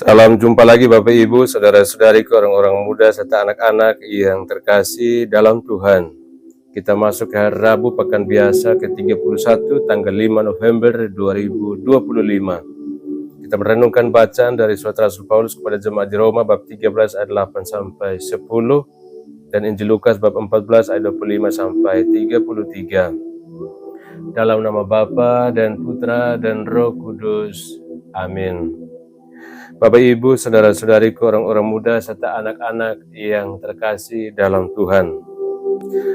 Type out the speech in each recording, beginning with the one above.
Salam jumpa lagi Bapak Ibu, saudara-saudariku, orang-orang muda, serta anak-anak yang terkasih dalam Tuhan. Kita masuk ke hari Rabu Pekan Biasa ke-31 tanggal 5 November 2025. Kita merenungkan bacaan dari Surat Rasul Paulus kepada jemaat di Roma bab 13 ayat 8 sampai 10 dan Injil Lukas bab 14 ayat 25 sampai 33. Dalam nama Bapa dan Putra dan Roh Kudus. Amin. Bapak Ibu, saudara-saudariku, orang-orang muda, serta anak-anak yang terkasih dalam Tuhan.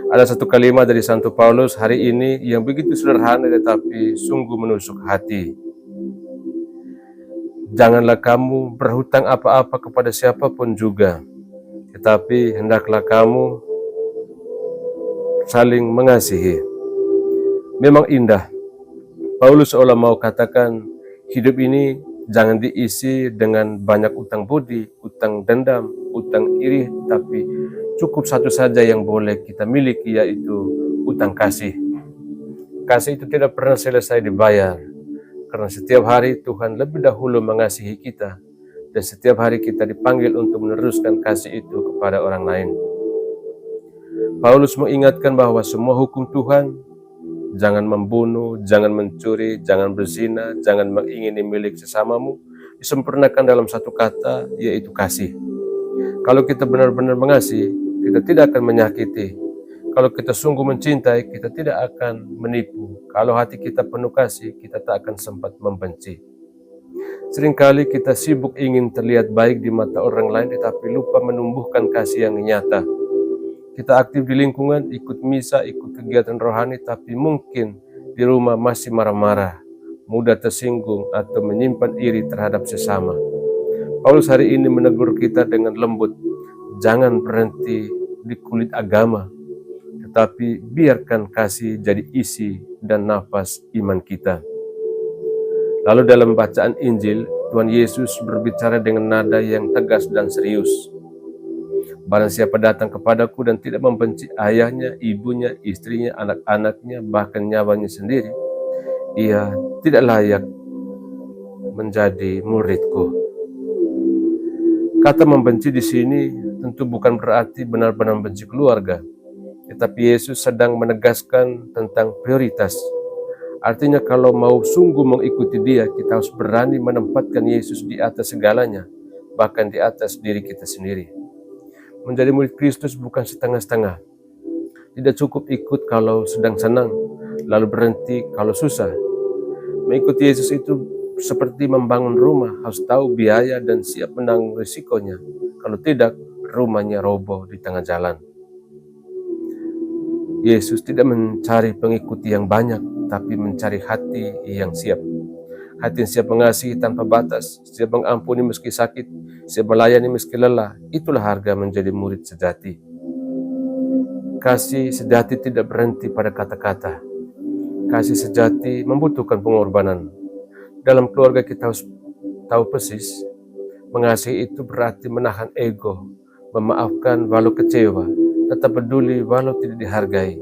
Ada satu kalimat dari Santo Paulus hari ini yang begitu sederhana tetapi sungguh menusuk hati. Janganlah kamu berhutang apa-apa kepada siapapun juga, tetapi hendaklah kamu saling mengasihi. Memang indah. Paulus seolah mau katakan, hidup ini jangan diisi dengan banyak utang budi, utang dendam, utang iri, tapi cukup satu saja yang boleh kita miliki, yaitu utang kasih. Kasih itu tidak pernah selesai dibayar, karena setiap hari Tuhan lebih dahulu mengasihi kita, dan setiap hari kita dipanggil untuk meneruskan kasih itu kepada orang lain. Paulus mengingatkan bahwa semua hukum Tuhan, jangan membunuh, jangan mencuri, jangan berzina, jangan mengingini milik sesamamu, disempurnakan dalam satu kata, yaitu kasih. Kalau kita benar-benar mengasihi, kita tidak akan menyakiti. Kalau kita sungguh mencintai, kita tidak akan menipu. Kalau hati kita penuh kasih, kita tak akan sempat membenci. Seringkali kita sibuk ingin terlihat baik di mata orang lain, tetapi lupa menumbuhkan kasih yang nyata. Kita aktif di lingkungan, ikut misa, ikut kegiatan rohani, tapi mungkin di rumah masih marah-marah, mudah tersinggung, atau menyimpan iri terhadap sesama. Paulus hari ini menegur kita dengan lembut, jangan berhenti di kulit agama, tetapi biarkan kasih jadi isi dan nafas iman kita. Lalu dalam bacaan Injil, Tuhan Yesus berbicara dengan nada yang tegas dan serius. Barang siapa datang kepadaku dan tidak membenci ayahnya, ibunya, istrinya, anak-anaknya, bahkan nyawanya sendiri, ia tidak layak menjadi muridku. Kata membenci di sini tentu bukan berarti benar-benar membenci keluarga, tetapi Yesus sedang menegaskan tentang prioritas. Artinya kalau mau sungguh mengikuti Dia, kita harus berani menempatkan Yesus di atas segalanya, bahkan di atas diri kita sendiri. Menjadi murid Kristus bukan setengah-setengah. Tidak cukup ikut kalau sedang senang, lalu berhenti kalau susah. Mengikuti Yesus itu seperti membangun rumah, harus tahu biaya dan siap menanggung risikonya. Kalau tidak, rumahnya roboh di tengah jalan. Yesus tidak mencari pengikuti yang banyak, tapi mencari hati yang siap. Hati yang siap mengasihi tanpa batas, siap mengampuni meski sakit, siap melayani meski lelah. Itulah harga menjadi murid sejati. Kasih sejati tidak berhenti pada kata-kata. Kasih sejati membutuhkan pengorbanan. Dalam keluarga kita harus tahu persis, mengasihi itu berarti menahan ego, memaafkan walau kecewa, tetap peduli walau tidak dihargai.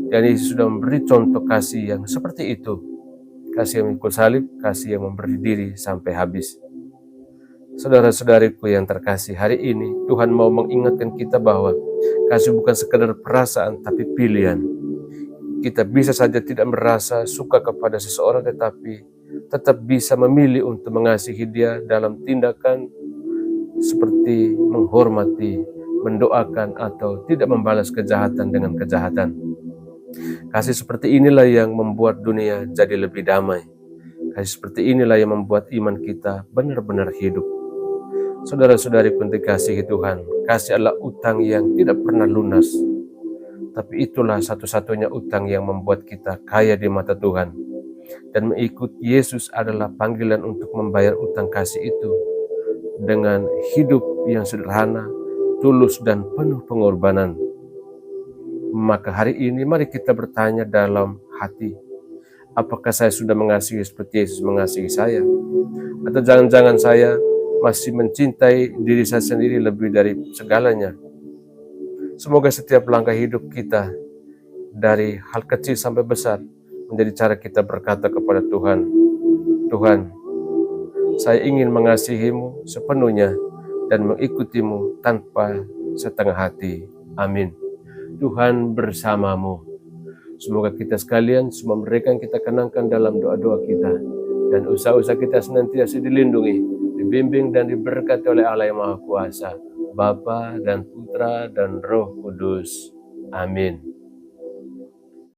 Dan Yesus sudah memberi contoh kasih yang seperti itu. Kasih yang memikul salib, kasih yang memberi diri sampai habis. Saudara-saudariku yang terkasih, hari ini Tuhan mau mengingatkan kita bahwa kasih bukan sekedar perasaan, tapi pilihan. Kita bisa saja tidak merasa suka kepada seseorang, tetapi tetap bisa memilih untuk mengasihi dia dalam tindakan seperti menghormati, mendoakan, atau tidak membalas kejahatan dengan kejahatan. Kasih seperti inilah yang membuat dunia jadi lebih damai. Kasih seperti inilah yang membuat iman kita benar-benar hidup. Saudara-saudari pun dikasihi Tuhan, kasih adalah utang yang tidak pernah lunas. Tapi itulah satu-satunya utang yang membuat kita kaya di mata Tuhan. Dan mengikut Yesus adalah panggilan untuk membayar utang kasih itu dengan hidup yang sederhana, tulus, dan penuh pengorbanan. Maka hari ini mari kita bertanya dalam hati, apakah saya sudah mengasihi seperti Yesus mengasihi saya? Atau jangan-jangan saya masih mencintai diri saya sendiri lebih dari segalanya? Semoga setiap langkah hidup kita, dari hal kecil sampai besar, menjadi cara kita berkata kepada Tuhan, Tuhan, Saya ingin mengasihimu sepenuhnya dan mengikutimu tanpa setengah hati. Amin. Tuhan bersamamu. Semoga kita sekalian, semua mereka yang kita kenangkan dalam doa-doa kita, dan usaha-usaha kita senantiasa dilindungi, dibimbing dan diberkati oleh Allah yang Maha Kuasa, Bapa dan Putra dan Roh Kudus. Amin.